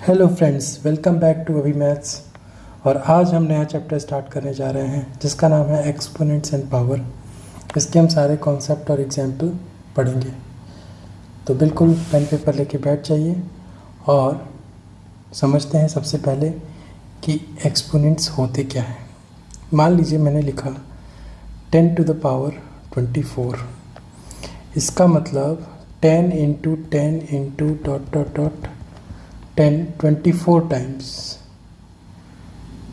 Hello friends, welcome back to Abhi maths. और आज हम नया चैप्टर स्टार्ट करने जा रहे हैं जिसका नाम है एक्सपोनेंट्स एंड पावर। इसके हम सारे कॉन्सेप्ट और एग्जाम्पल पढ़ेंगे। तो बिल्कुल पेन पेपर लेके बैठ जाइए और समझते हैं सबसे पहले कि एक्सपोनेंट्स होते क्या हैं। मान लीजिए मैंने लिखा 10 टू द पावर 24। इसका मतलब 10 into 10 into dot dot dot 10 24 times.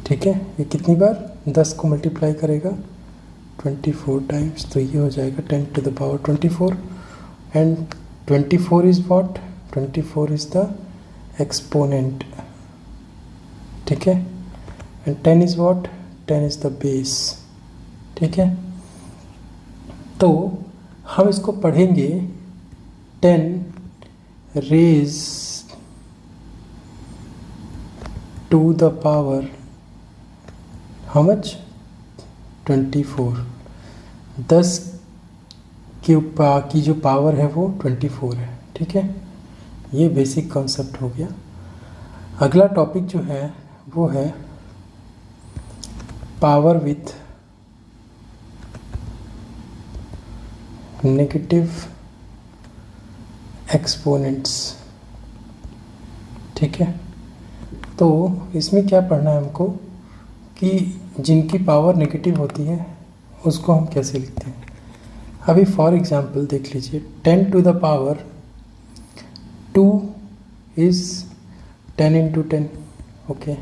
ठीक है, ये कितनी बार 10 को मल्टीप्लाई करेगा 24 टाइम्स, तो ये हो जाएगा 10 to the power 24। And 24 is what? 24 is the exponent. ठीक है, and 10 is what? 10 is the base. ठीक है, तो हम इसको पढ़ेंगे 10 raise to the power how much? 24। 10 की जो पावर है वो 24 है। ठीक है, ये बेसिक कॉन्सेप्ट हो गया। अगला टॉपिक जो है वो है पावर विथ नेगेटिव एक्सपोनेंट्स। ठीक है, तो इसमें क्या पढ़ना है हमको कि जिनकी पावर नेगेटिव होती है उसको हम कैसे लिखते हैं। अभी फॉर एग्जांपल देख लीजिए, 10 to the power 2 is 10 into 10। Okay,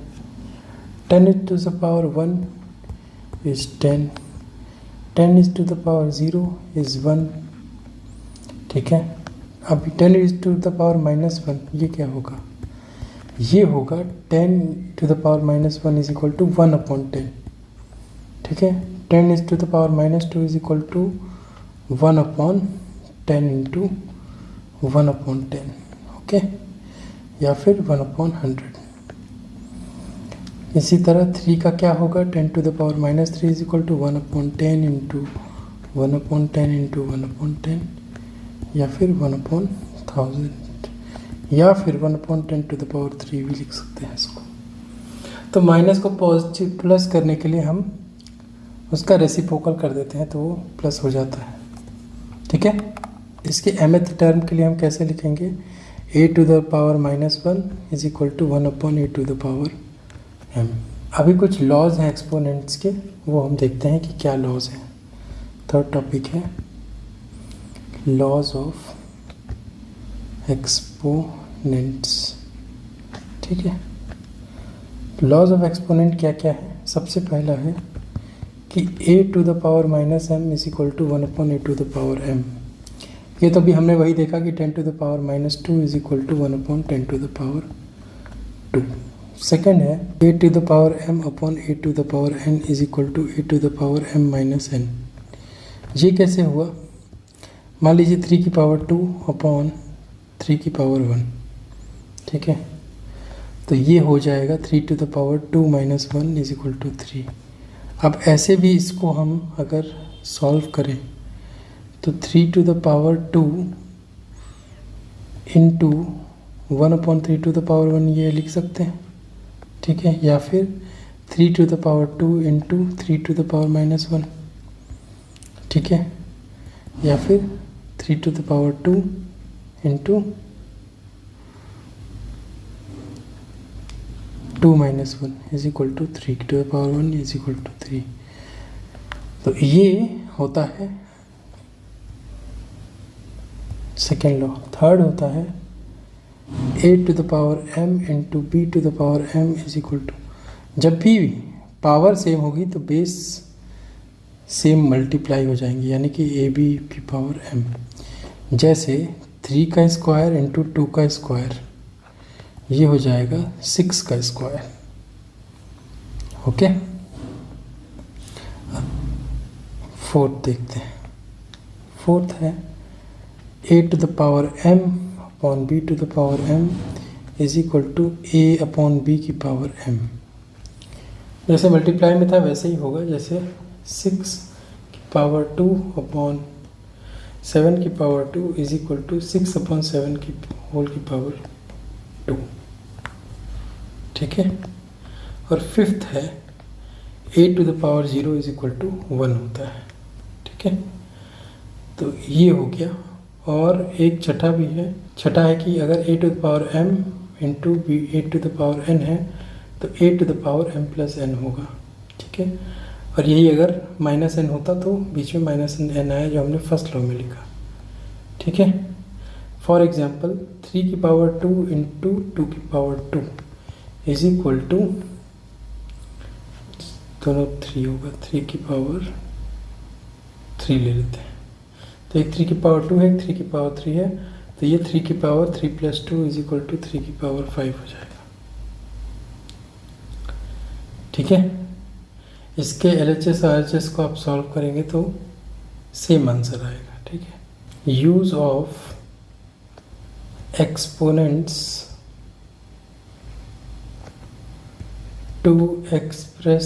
10 to the power 1 is 10, 10 is to the power 0 is 1। ठीक है, अभी 10 इज़ टू द पावर -1, ये क्या होगा? ये होगा 10 to the power -1 is equal to 1/10। ठीक है, 10 is to the power -2 is equal to 1/10 into 1/10। Okay, या फिर 1/100। इसी तरह 3 का क्या होगा? 10 to the power -3 is equal to 1/10 into 1/10 into 1/10, या फिर 1/1000, या फिर 1/10 टू द पावर 3 भी लिख सकते हैं इसको। तो माइनस को पॉजिटिव प्लस करने के लिए हम उसका रेसिप्रोकल कर देते हैं तो वो प्लस हो जाता है। ठीक है, इसके mth टर्म के लिए हम कैसे लिखेंगे? a to the power -1 is equal to 1/a to the power m। अभी कुछ लॉज हैं एक्सपोनेंट्स के, वो हम देखते हैं कि क्या लॉज हैं। थर्ड टॉपिक है लॉज ऑफ एक्सपोनेंट्स। ठीक है, लॉज ऑफ एक्सपोनेंट क्या क्या है? सबसे पहला है कि a to the power -m is equal to 1/a to the power m। ये तो भी हमने वही देखा कि 10 to the power -2 is equal to 1/10 to the power 2। Second है a to the power m upon a to the power n is equal to a to the power m minus n। ये कैसे हुआ? मान लीजिए 3 की power 2 upon 3 की power 1। ठीक है, तो ये हो जाएगा 3 to the power 2 minus 1 is equal to 3। अब ऐसे भी इसको हम अगर सॉल्व करें तो 3 to the power 2 into 1/3 to the power 1 ये लिख सकते हैं। ठीक है, या फिर 3 to the power 2 into 3 to the power -1। ठीक है, या फिर 3 to the power 2 into 2 minus 1 is equal to 3 to the power 1 is equal to 3। तो ये होता है सेकेंड लॉ। थर्ड होता है a to the power m into b to the power m is equal to, जब भी power same होगी तो बेस सेम मल्टीप्लाई हो जाएंगे, यानी कि a b की पावर m। जैसे 3 का स्क्वायर इंटू 2 का स्क्वायर, ये हो जाएगा 6 का स्क्वायर। ओके, फोर्थ देखते हैं। फोर्थ है a to the power m upon b to the power m is equal to a upon b की पावर m। जैसे मल्टीप्लाई में था वैसे ही होगा, जैसे 6 की पावर 2 अपॉन 7 की पावर 2 इज इक्वल टू 6/7 की होल की पावर 2। ठीक है। और फिफ्थ है a to the power 0 is equal to 1 होता है, ठीक है। तो ये हो गया। और एक छठा भी है, छठा है कि अगर a to the power m into b a to the power n है तो a to the power m plus n होगा, ठीक है। और यही अगर माइनस n होता तो बीच में माइनस n आया, जो हमने फर्स्ट लॉ में लिखा, ठीक है। फॉर एग्जाम्पल 3 की पावर 2 इंटू 2 की पावर 2 इज इक्वल टू, दोनों 3 होगा, 3 की पावर 3 ले लेते हैं। तो एक 3 की पावर 2 है, एक 3 की पावर 3 है, तो ये 3 की power 3 plus 2 is equal to 3 की पावर 5 हो जाएगा, ठीक है। इसके LHS और RHS को आप सॉल्व करेंगे तो सेम आंसर आएगा, ठीक है। Use of exponents to express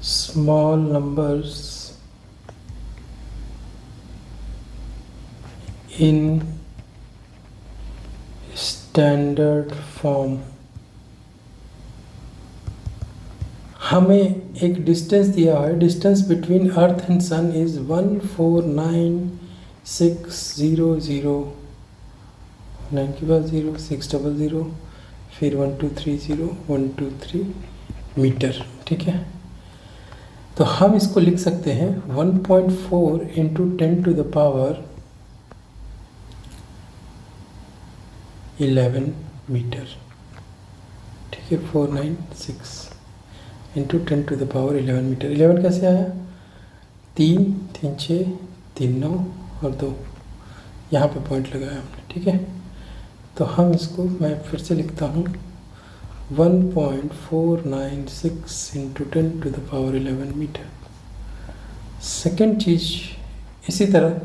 small numbers in standard form. हमें एक डिस्टेंस दिया है, distance between earth and sun is 149,600, 9 के बाद 0, 600, फिर 1230, 123 मीटर, ठीक है। तो हम इसको लिख सकते हैं 1.4 into 10 to the power 11 metre, ठीक है। 496 into 10 to the power 11 metre. 11 कैसे आया? 3, 3, 6, 3, 9 और 2, यहाँ पे पॉइंट लगाया हमने, ठीक है। तो हम इसको, मैं फिर से लिखता हूँ 1.496 into 10 to the power 11 metre. Second चीज़, इसी तरह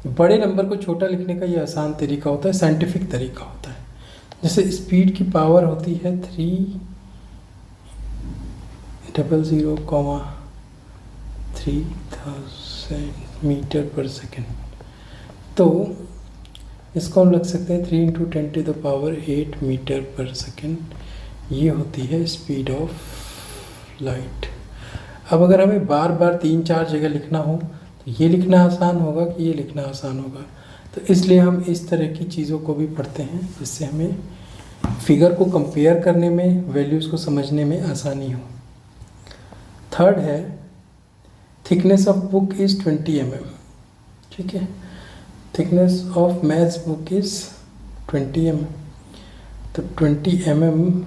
बड़े नंबर को छोटा लिखने का ये आसान तरीका होता है, साइंटिफिक तरीका होता है। जैसे स्पीड की पावर होती है 300,3000 मीटर पर सेकेंड, तो इसको हम लिख सकते हैं 3 into 10 to the power 8 metre per second. ये होती है स्पीड ऑफ लाइट। अब अगर हमें बार बार 3-4 जगह लिखना हो तो ये लिखना आसान होगा कि ये लिखना आसान होगा, तो इसलिए हम इस तरह की चीज़ों को भी पढ़ते हैं जिससे हमें फिगर को कंपेयर करने में, वैल्यूज़ को समझने में आसानी हो। थर्ड है thickness of book is 20 mm, ठीक है। Thickness of maths book is 20 mm। तो 20 mm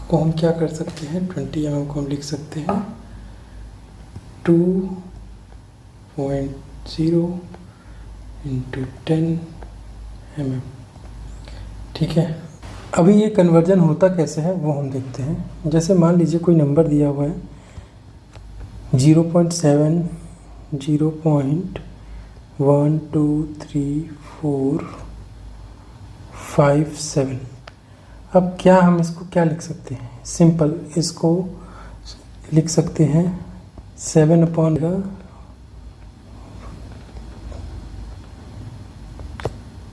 को हम क्या कर सकते हैं, 20 mm को हम लिख सकते हैं 2.0 इंटू 10 mm, ठीक है। अभी ये कन्वर्जन होता कैसे है वो हम देखते हैं। जैसे मान लीजिए कोई नंबर दिया हुआ है 0.7, 0.12345 अब क्या हम इसको क्या लिख सकते हैं? सिंपल, इसको लिख सकते हैं 7 अपॉन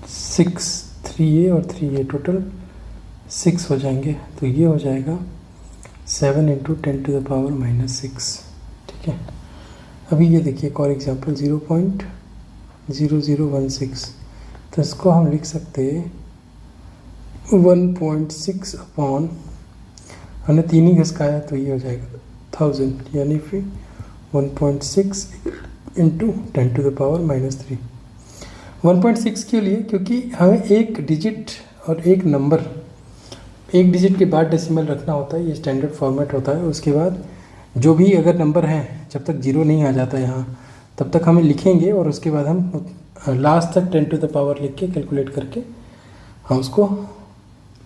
6, 3a और 3a टोटल 6 हो जाएंगे। तो ये हो जाएगा 7 इंटू 10 टू द पावर -6, ठीक है। अभी ये देखिए एक और एग्जाम्पल 0.0016, तो इसको हम लिख सकते हैं 1.6 अपॉन, हमने 3 ही घसकाया तो ये हो जाएगा 1000, यानी फिर 1.6 इंटू 10 टू द पावर -3। 1.6 के लिए, क्योंकि हमें एक डिजिट और एक नंबर, एक डिजिट के बाद डेसिमल रखना होता है, ये स्टैंडर्ड फॉर्मेट होता है। उसके बाद जो भी अगर नंबर हैं, जब तक 0 नहीं आ जाता यहाँ, तब तक हमें लिखेंगे और उसके बाद हम लास्ट तक 10 टू द पावर लिख के कैलकुलेट करके हम उसको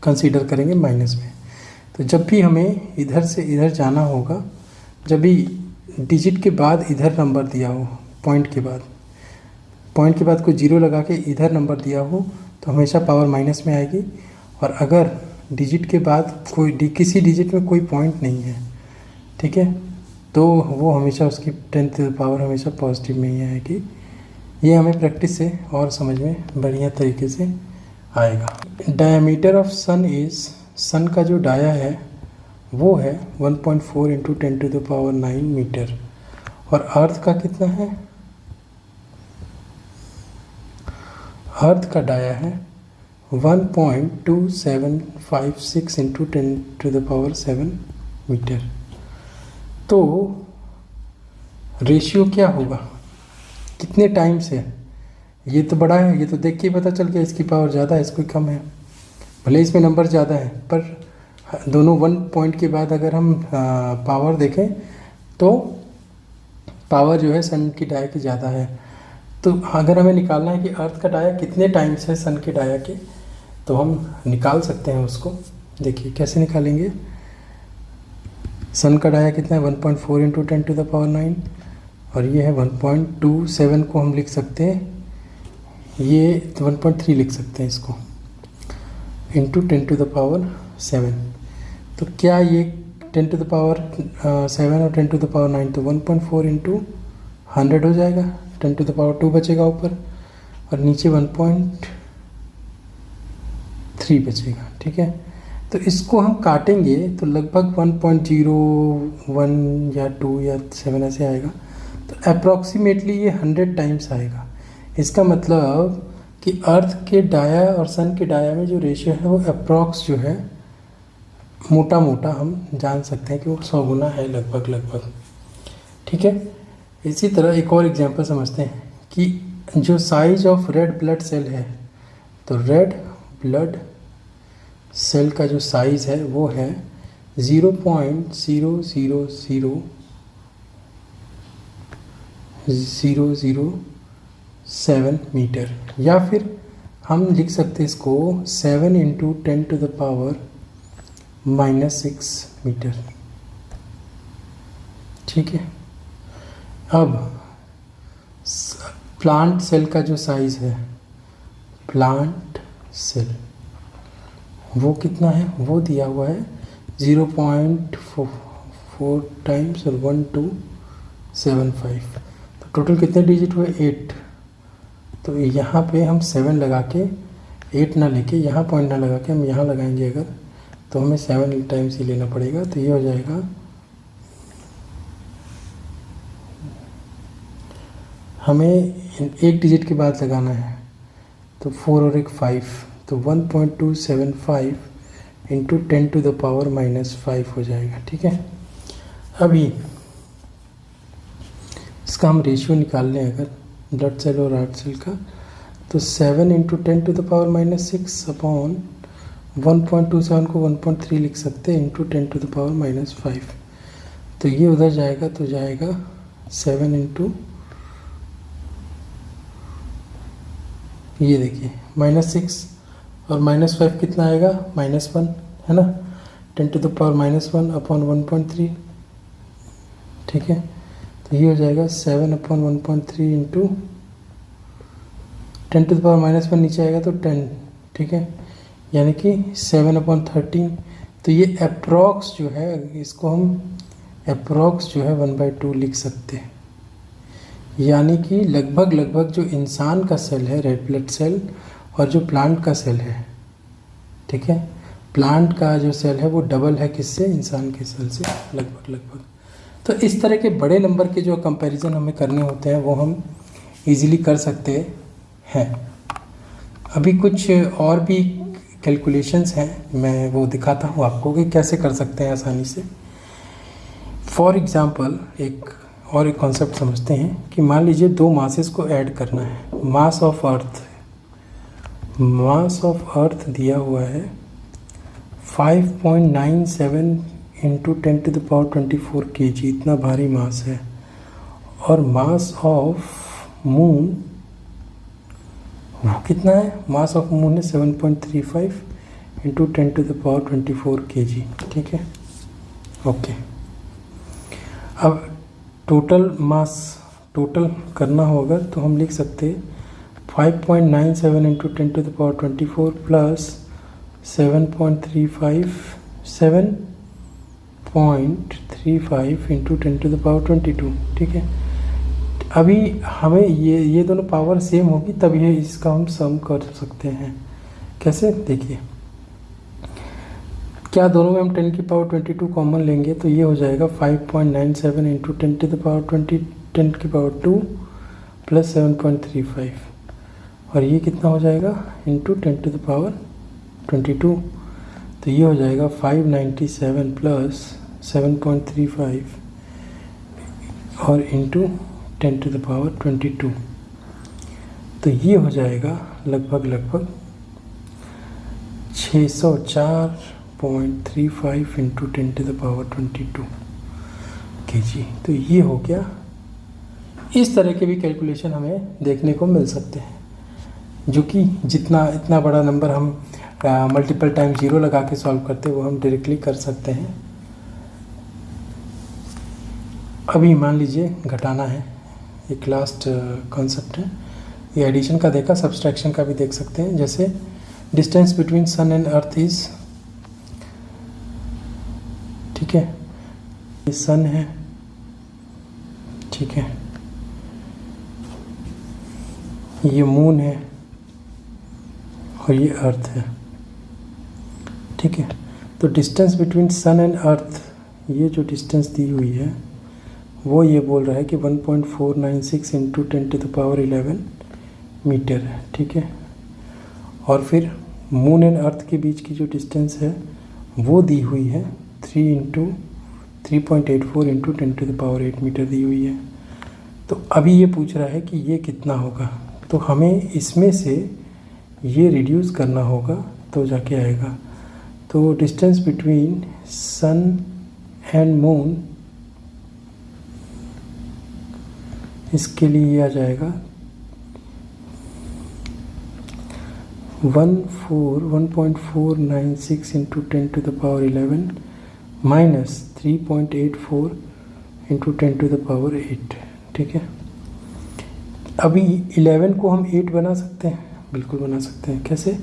कंसीडर करेंगे माइनस में। तो जब भी हमें इधर से इधर जाना होगा, जब भी डिजिट के बाद इधर नंबर दिया हो, पॉइंट के बाद कोई 0 लगा के इधर नंबर दिया हो तो हमेशा पावर माइनस में आएगी। और अगर डिजिट के बाद कोई किसी डिजिट में कोई पॉइंट नहीं है, ठीक है, तो वो हमेशा उसकी 10 टू द पावर हमेशा पॉजिटिव में ही आएगी। ये हमें प्रैक्टिस से और समझ में बढ़िया तरीके से आएगा। डायमीटर ऑफ सन इज, सन का जो डाया है वो है 1.4 इंटू 10⁹ मीटर, और अर्थ का कितना है, अर्थ का डाया है 1.2756 इंटू 10⁷ मीटर। तो रेशियो क्या होगा, कितने टाइम्स है, ये तो बड़ा है, ये तो देख के ही पता चल गया इसकी पावर ज़्यादा है, इसको कम है, भले इसमें नंबर ज़्यादा है, पर दोनों 1 पॉइंट के बाद अगर हम पावर देखें तो पावर जो है सन की डाया की ज़्यादा है। तो अगर हमें निकालना है कि अर्थ का डाया कितने टाइम्स है सन के डाया के, तो हम निकाल सकते हैं उसको। देखिए कैसे निकालेंगे, सन का डाया कितना है 1.4 इंटू 10⁹ और ये है 1.27 को हम लिख सकते हैं, ये 1.3 लिख सकते हैं इसको, इंटू 10⁻⁷। तो क्या ये 10⁻7 और 10⁻9 तो 1.4 इंटू 100 हो जाएगा, 10⁻2 बचेगा ऊपर और नीचे 1.3 बचेगा। ठीक है, तो इसको हम काटेंगे तो लगभग 1.01 या 2 या 7 ऐसे आएगा, तो अप्रॉक्सीमेटली ये 100 टाइम्स आएगा। इसका मतलब कि अर्थ के डाया और सन के डाया में जो रेशियो है वो अप्रॉक्स जो है मोटा मोटा हम जान सकते हैं कि वो 100 गुना है लगभग। ठीक है, इसी तरह एक और एग्जांपल समझते हैं कि जो size of red blood cell है, तो रेड ब्लड सेल का जो साइज है वो है 0.00007 मीटर, या फिर हम लिख सकते हैं इसको 7 इंटू 10⁻⁻6 मीटर। ठीक है, अब प्लांट सेल का जो साइज है, प्लांट सेल वो कितना है, वो दिया हुआ है 0.4 टाइम्स और 1275, तो टोटल कितने डिजिट हुए 8। तो यहाँ पे हम 7 लगा के 8 ना लेके, यहाँ पॉइंट ना लगा के हम यहाँ लगाएंगे अगर, तो हमें 7 टाइम्स ही लेना पड़ेगा, तो ये हो जाएगा हमें एक डिजिट के बाद लगाना है, तो 4 और एक 5, तो 1.275 इंटू 10⁻⁻5 हो जाएगा। ठीक है, अभी इसका हम रेशियो निकाल लें अगर ब्लड सेल और आर्ट सेल का, तो 7 इंटू 10⁻⁻6 अपॉन 1.27 को 1.3 लिख सकते हैं इंटू 10⁻⁻5, तो ये उधर जाएगा तो जाएगा 7 इंटू, ये देखिए -6 और -5 कितना आएगा -1 है ना, 10⁻⁻1 अपॉन 1.3। ठीक है, तो ये हो जाएगा 7 अपॉन 1.3 इंटू 10⁻⁻1 नीचे आएगा तो 10। ठीक है, यानी कि 7 अपॉन 13, तो ये अप्रॉक्स जो है, इसको हम अप्रॉक्स जो है 1/2 लिख सकते हैं, यानी कि लगभग जो इंसान का सेल है रेड ब्लड सेल और जो प्लांट का सेल है, ठीक है, प्लांट का जो सेल है वो डबल है किससे, इंसान के सेल से लगभग। तो इस तरह के बड़े नंबर के जो कंपैरिजन हमें करने होते हैं वो हम इजीली कर सकते हैं। अभी कुछ और भी कैलकुलेशंस हैं, मैं वो दिखाता हूँ आपको कि कैसे कर सकते हैं आसानी से। फॉर एग्ज़ाम्पल एक कॉन्सेप्ट समझते हैं कि मान लीजिए 2 मासेस को ऐड करना है। मास ऑफ अर्थ दिया हुआ है 5.97 इंटू 10⁻24 kg, इतना भारी मास है, और मास ऑफ मून वो कितना है, मास ऑफ मून है 7.35 इंटू 10⁻24 kg। ठीक है, ओके। अब टोटल करना होगा तो हम लिख सकते हैं 5.97 इंटू 10⁻24 प्लस 7.35 इंटू 10⁻22। ठीक है, अभी हमें ये दोनों पावर सेम होगी तब ये इसका हम सम कर सकते हैं। कैसे देखिए, क्या दोनों में हम 10 की पावर 22 कॉमन लेंगे तो ये हो जाएगा 5.97 इंटू 10 टू द पावर 20 10 की पावर 2 प्लस 7.35, और ये कितना हो जाएगा इंटू 10 टू द पावर 22, तो ये हो जाएगा 597 प्लस 7.35 और इंटू 10 टू द पावर 22, तो ये हो जाएगा लगभग 604.35 into 10 to the power 22 kg। तो ये हो गया। इस तरह के भी कैलकुलेशन हमें देखने को मिल सकते हैं, जो कि इतना बड़ा नंबर हम मल्टीपल टाइम ज़ीरो लगा के सॉल्व करते हैं वो हम डायरेक्टली कर सकते हैं। अभी मान लीजिए घटाना है, एक लास्ट कॉन्सेप्ट है। ये एडिशन का देखा, सब्सट्रैक्शन का भी देख सकते हैं। जैसे distance between sun and earth is, ठीक है, ये सन है, ठीक है, ये मून है और ये अर्थ है, ठीक है। तो distance between sun and earth, ये जो डिस्टेंस दी हुई है वो ये बोल रहा है कि 1.496 into 10 to the power 11 metre है, ठीक है। और फिर मून एंड अर्थ के बीच की जो डिस्टेंस है वो दी हुई है 3.84 into 10 to the power 8 metre दी हुई है। तो अभी ये पूछ रहा है कि ये कितना होगा, तो हमें इसमें से ये रिड्यूस करना होगा तो जाके आएगा। तो distance between sun and moon, इसके लिए ये आ जाएगा 1.496 into 10 to the power 11 minus 3.84 into 10 to the power 8, ठीक है। अभी 11 को हम 8 बना सकते हैं, बिल्कुल बना सकते हैं। कैसे?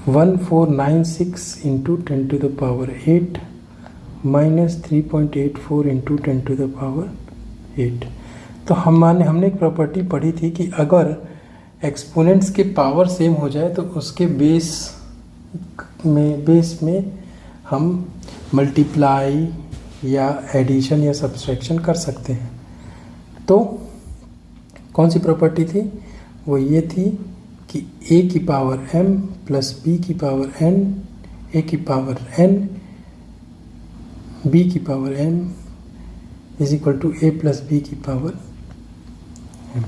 1496 into 10 to the power 8 minus 3.84 into 10 to the power 8। तो हमने एक प्रॉपर्टी पढ़ी थी कि अगर एक्सपोनेंट्स के पावर सेम हो जाए तो उसके बेस में हम मल्टीप्लाई या एडिशन या सब्सट्रैक्शन कर सकते हैं। तो कौन सी प्रॉपर्टी थी? वो ये थी कि a की पावर m प्लस b की पावर n, a की पावर n, b की power m is equal to a plus b की पावर m,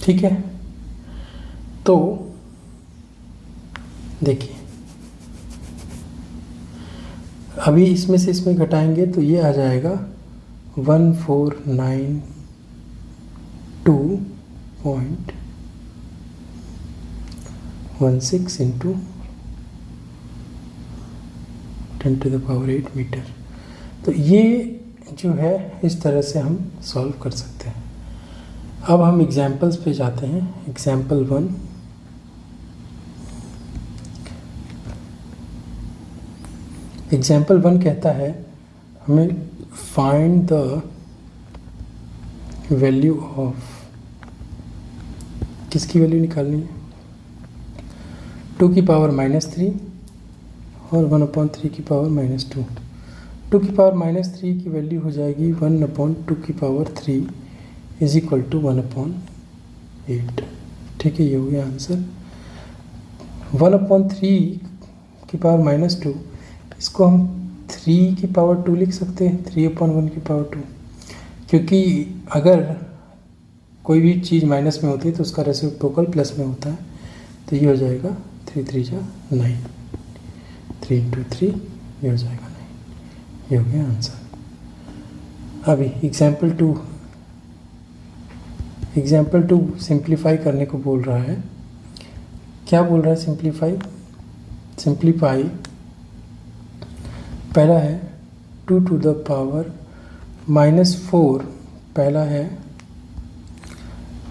ठीक है। तो देखिए, अभी इसमें से इसमें घटाएंगे तो ये आ जाएगा 1492.16 into 10 to the power 8 metre. तो ये जो है इस तरह से हम सॉल्व कर सकते हैं। अब हम एग्जाम्पल्स पे जाते हैं। एग्जाम्पल 1, एग्जाम्पल 1 कहता है हमें फाइंड द वैल्यू ऑफ, किसकी वैल्यू निकालनी है? 2 की पावर -3 और 1/3 की पावर -2। 2 की पावर -3 की वैल्यू हो जाएगी 1/2 की पावर 3 इज इक्वल टू 1/8, ठीक है। ये हो गया आंसर। 1/3 की पावर -2, इसको हम 3 की पावर 2 लिख सकते हैं, 3/1 की पावर 2, क्योंकि अगर कोई भी चीज़ माइनस में होती है तो उसका रेसिप्रोकल प्लस में होता है। तो ये हो जाएगा 3 3 जा 9, 3 इंटू 3 ये हो जाएगा 9। ये हो गया आंसर। अभी एग्जाम्पल टू सिंप्लीफाई करने को बोल रहा है। क्या बोल रहा है? सिंप्लीफाई पहला है 2 टू द पावर -4, पहला है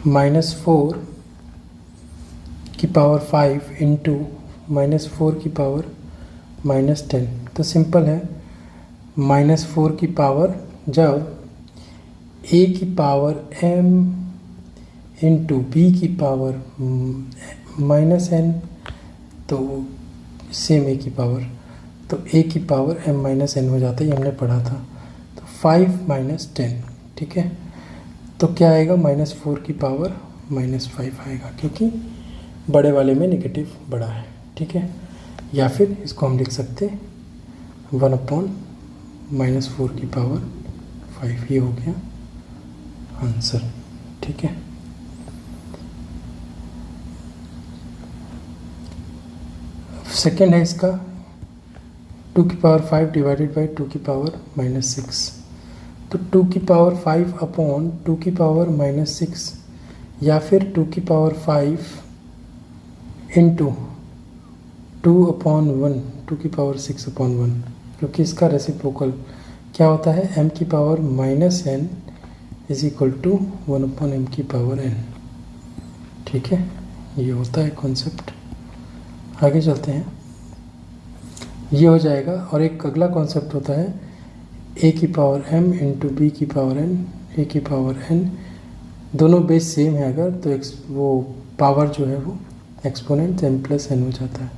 -4 की पावर 5 इंटू -4 की पावर -10। तो सिंपल है, -4 की पावर जब a की पावर m इंटू बी की पावर माइनस एन, तो सेम ए की पावर, तो ए की पावर m माइनस एन हो जाता है, ये हमने पढ़ा था। तो 5 माइनस 10, ठीक है, तो क्या आएगा, -4 की पावर -5 आएगा, क्योंकि बड़े वाले में नेगेटिव बड़ा है, ठीक है। या फिर इसको हम लिख सकते 1/-4 की पावर 5, ये हो गया आंसर, ठीक है। सेकेंड है इसका 2 की पावर 5 डिवाइडेड बाई 2 की पावर -6, तो 2 की पावर 5 अपॉन 2 की पावर -6, या फिर 2 की पावर 5 इंटू 2/1, 2 की पावर 6/1, क्योंकि इसका रेसिप्रोकल क्या होता है, m की power -n is equal to 1/m की पावर n, ठीक है, ये होता है कॉन्सेप्ट। आगे चलते हैं, ये हो जाएगा। और एक अगला कॉन्सेप्ट होता है a की पावर m इंटू बी की पावर n, a की पावर n, दोनों बेस सेम है अगर, तो वो पावर जो है वो एक्सपोनेंट m प्लस n हो जाता है,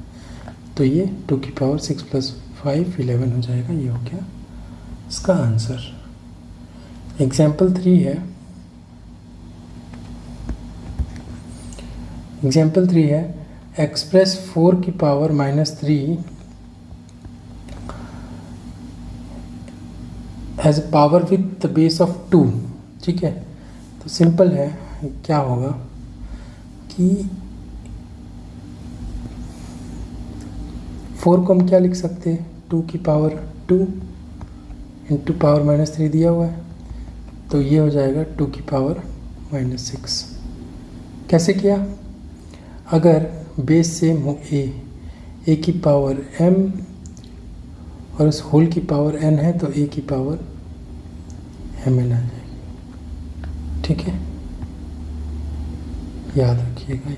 तो ये 2 की पावर 6 + 5 11 हो जाएगा, ये हो गया इसका आंसर। एग्जाम्पल 3 है, एग्जाम्पल 3 है एक्सप्रेस 4 की power -3 as a power with the base of 2, ठीक है। तो सिंपल है, क्या होगा कि 4 को हम क्या लिख सकते हैं, 2 की पावर 2 इंटू पावर -3 दिया हुआ है, तो ये हो जाएगा 2 की पावर -6। कैसे किया, अगर बेस सेम हो a की पावर m और उस होल की पावर n है, तो a की पावर mn आ जाएगी, ठीक है, याद रखिएगा ये,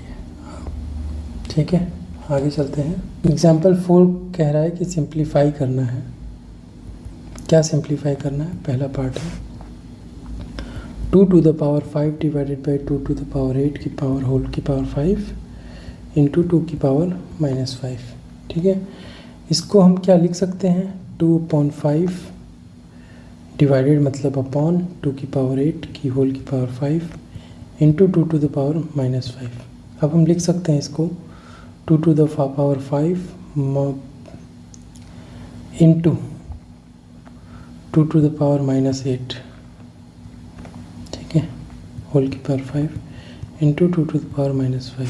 ठीक है। आगे चलते हैं। एग्जाम्पल 4 कह रहा है कि सिंप्लीफाई करना है। क्या सिंप्लीफाई करना है, पहला पार्ट है 2 to the power 5 divided by 2 to the power 8 की पावर होल की पावर 5 इंटू 2 की पावर -5, ठीक है। इसको हम क्या लिख सकते हैं, 2/5 डिवाइडेड मतलब अपॉन 2 की पावर 8 की होल की power 5 into 2 to the power -5। अब हम लिख सकते हैं इसको 2 to the power 5 into 2 to the power -8, ठीक है, होल की power 5 into 2 to the power -5,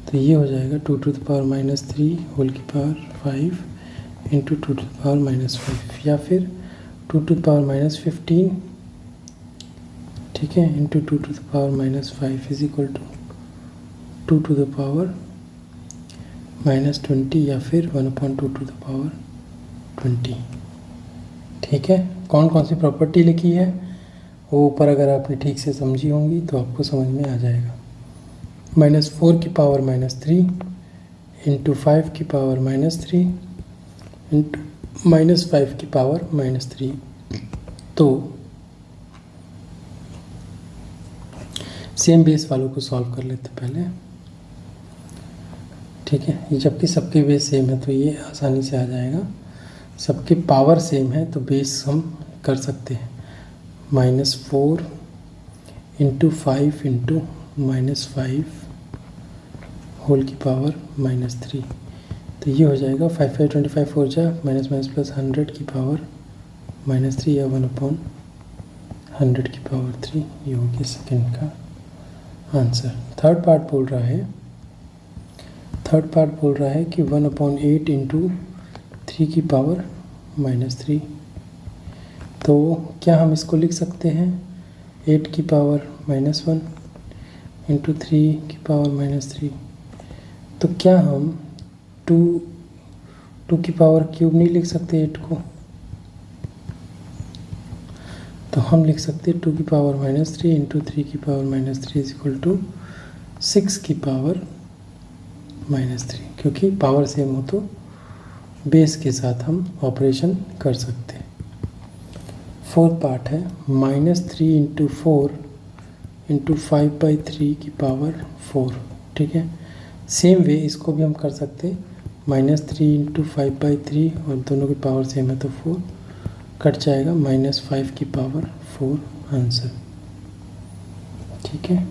तो ये हो जाएगा 2 टू द पावर -3 होल की power 5 into 2 to the power -5, या फिर 2 टू द पावर -15, ठीक है, into 2 to the power -5 is equal to 2 to the power -20, या फिर 1/2 टू द पावर 20, ठीक है। कौन कौन सी प्रॉपर्टी लिखी है वो ऊपर अगर आपने ठीक से समझी होंगी तो आपको समझ में आ जाएगा। -4 की पावर -3 इंटू 5 की पावर -3 इंटू -5 की पावर -3, तो सेम बेस वालों को सॉल्व कर लेते पहले, ठीक है। ये जबकि सबके बेस सेम है तो ये आसानी से आ जाएगा, सबके पावर सेम है तो बेस हम कर सकते हैं, -4 इंटू 5 इंटू -5 होल की पावर -3, तो ये हो जाएगा 5 5 25 4 जा -+100 की पावर -3 या 1/100 की पावर 3, ये हो गया सेकेंड का आंसर। थर्ड पार्ट बोल रहा है कि 1/8 इंटू 3 की पावर -3, तो क्या हम इसको लिख सकते हैं 8 की पावर -1 इंटू 3 की पावर -3, तो क्या हम 2 की पावर क्यूब नहीं लिख सकते 8 को, तो हम लिख सकते हैं 2 की पावर -3 इंटू 3 की पावर -3 इज इक्वल टू 6 की पावर -3, क्योंकि पावर सेम हो तो बेस के साथ हम ऑपरेशन कर सकते हैं। फोर्थ पार्ट है -3 इंटू 4 इंटू 5/3 की पावर 4, ठीक है। सेम वे इसको भी हम कर सकते हैं, -3 इंटू 5/3 और दोनों की पावर सेम है तो 4 कट जाएगा, -5 की पावर 4 आंसर, ठीक है।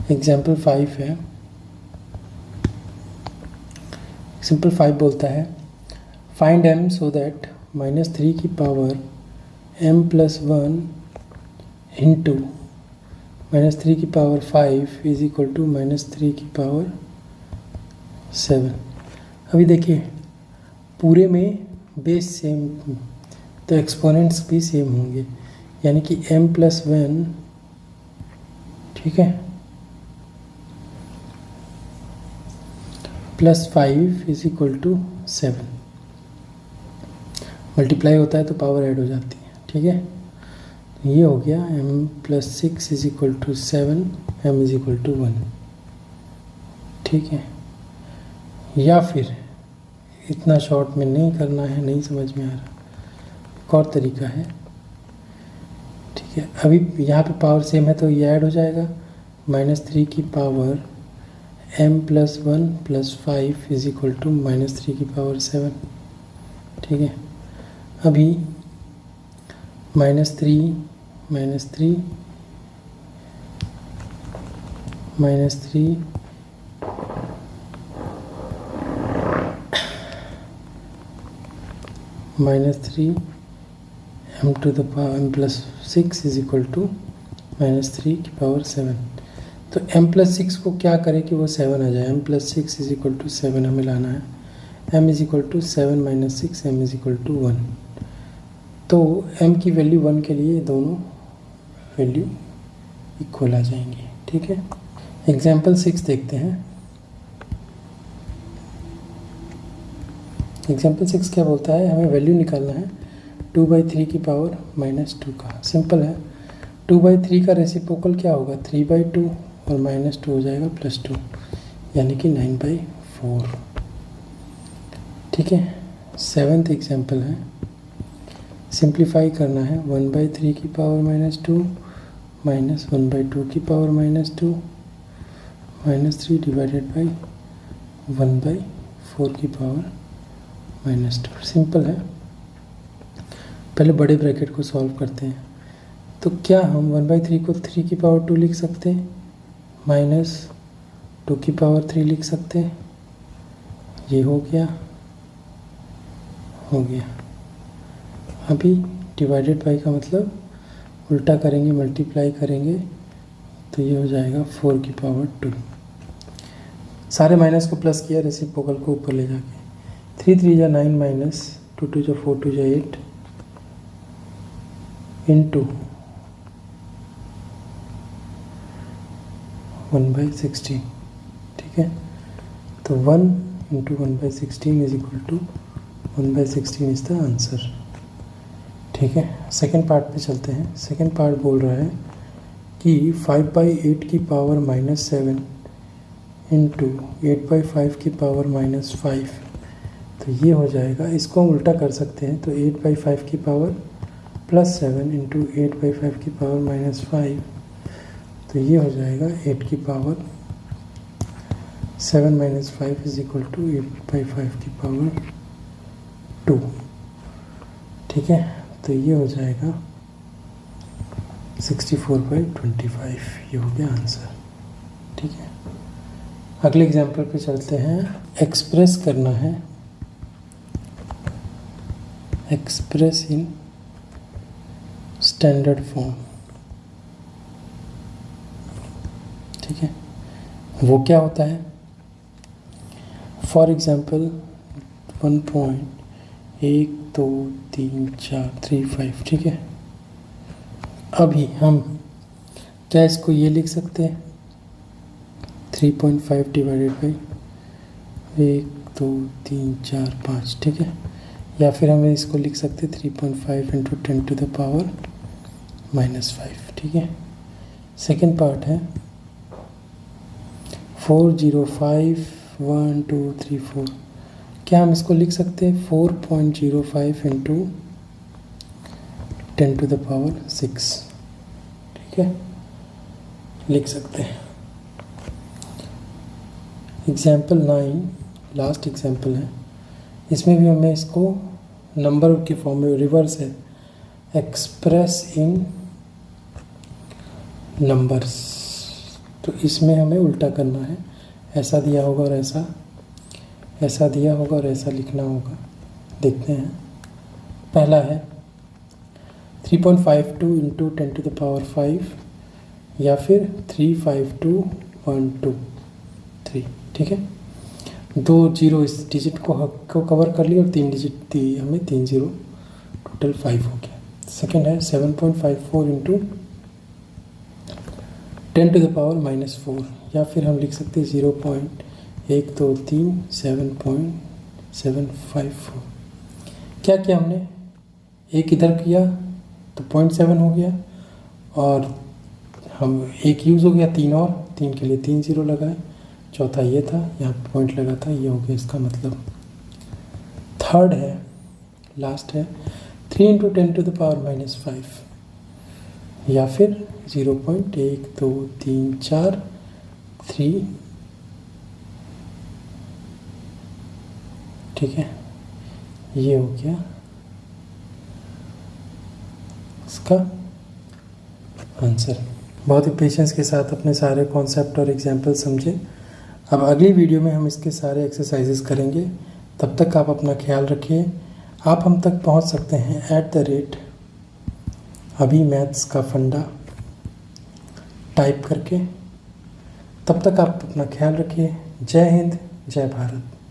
एग्जाम्पल 5 है, सिंपल 5 बोलता है फाइंड m सो दैट -3 की पावर m+1 इंटू -3 की पावर 5 इज इक्वल टू -3 की पावर 7। अभी देखिए पूरे में बेस सेम तो एक्सपोनेंट्स भी सेम होंगे, यानी कि m+1, ठीक है, +5 इज इक्वल टू 7। मल्टीप्लाई होता है तो पावर ऐड हो जाती है, ठीक है। ये हो गया m+6 is equal to 7, m is equal to 1, ठीक है। या फिर इतना शॉर्ट में नहीं करना है, नहीं समझ में आ रहा, एक और तरीका है, ठीक है। अभी यहाँ पे पावर सेम है तो ये ऐड हो जाएगा, -3 की power m+1 + 5 is equal to -3 की पावर 7, ठीक है। अभी -3 -3 -3 -3 m+6 इज इक्वल टू -3 की पावर 7। तो m+6 को क्या करें कि वो 7 आ जाए, m+6 इज इक्वल टू 7 हमें लाना है, m is equal to 7 - 6, m is equal to 1। तो m की वैल्यू 1 के लिए दोनों वैल्यू इक्वल आ जाएंगी, ठीक है। एग्जाम्पल 6 देखते हैं। एग्जाम्पल 6 क्या बोलता है, हमें वैल्यू निकालना है 2/3 की पावर -2 का। सिंपल है, 2/3 का रेसिप्रोकल क्या होगा, 3/2 और -2 हो जाएगा +2, यानी कि 9/4, ठीक है। 7th एग्जाम्पल है, सिंप्लीफाई करना है 1/3 की पावर -2 -1/2 की पावर -2 -3 डिवाइडेड बाई 1/4 की पावर -2। सिंपल है, पहले बड़े ब्रैकेट को सॉल्व करते हैं। तो क्या हम 1/3 को 3 की पावर 2 लिख सकते हैं, -2 की पावर 3 लिख सकते हैं, ये हो गया। अभी डिवाइडेड बाई का मतलब उल्टा करेंगे, मल्टीप्लाई करेंगे तो ये हो जाएगा 4 की पावर 2। सारे माइनस को प्लस किया, रेसिप्रोकल को ऊपर ले जाके, 3 3 = 9 -2 2 = 4 2 = 8 इंटू 1/16, ठीक है। तो 1 into 1/16 is equal to 1/16 is the answer, ठीक है। सेकेंड पार्ट पे चलते हैं। सेकेंड पार्ट बोल रहा है कि 5/8 की पावर -7 इंटू 8/5 की पावर -5, तो ये हो जाएगा। इसको हम उल्टा कर सकते हैं, तो 8/5 की पावर +7 इंटू 8/5 की पावर -5, तो ये हो जाएगा 8 की पावर 7 - 5 इज इक्वल टू 8/5 की पावर 2, ठीक है। तो ये हो जाएगा 64/25, ये हो गया आंसर, ठीक है। अगले एग्जाम्पल पे चलते हैं। एक्सप्रेस करना है, एक्सप्रेस इन स्टैंडर्ड फॉर्म, ठीक है। वो क्या होता है, फॉर एग्जाम्पल 1.12345, ठीक है। अभी हम क्या इसको ये लिख सकते हैं 3.5 डिवाइडेड बाई 1 2 3 4 5, ठीक है। या फिर हम इसको लिख सकते हैं 3.5 इंटू 10 टू द पावर -5, ठीक है। सेकेंड पार्ट है 405 1 2 3 4। क्या हम इसको लिख सकते हैं 4.05 इंटू 10⁶, ठीक है, लिख सकते हैं। एग्जाम्पल 9 लास्ट एग्जाम्पल है, इसमें भी हमें इसको नंबर के फॉर्म में रिवर्स है, एक्सप्रेस इन नंबर्स। तो इसमें हमें उल्टा करना है, ऐसा दिया होगा और ऐसा दिया होगा और ऐसा लिखना होगा। देखते हैं, पहला है 3.52 इंटू 10⁵ या फिर 352 1 2 3, ठीक है। 2 जीरो इस डिजिट को कवर कर लिया और 3 डिजिट दी हमें, 3 जीरो, टोटल 5 हो गया। सेकेंड है 7.54 इंटू 10⁻⁻4 या फिर हम लिख सकते हैं 0.123 7.754। क्या किया हमने, एक इधर किया तो 0.7 हो गया और हम एक यूज़ हो गया, 3 और 3 के लिए 3 जीरो लगाए, चौथा ये था, यहाँ पॉइंट लगा था, ये हो गया इसका मतलब। थर्ड है, लास्ट है 3 इंटू 10⁻⁻5 या फिर 0.1234 3, ठीक है, ये हो गया इसका आंसर। बहुत ही पेशेंस के साथ अपने सारे कॉन्सेप्ट और एग्जाम्पल समझे। अब अगली वीडियो में हम इसके सारे एक्सरसाइजेस करेंगे। तब तक आप अपना ख्याल रखिए। आप हम तक पहुंच सकते हैं @अभी मैथ्स का फंडा टाइप करके। तब तक आप अपना ख्याल रखिए। जय हिंद, जय भारत।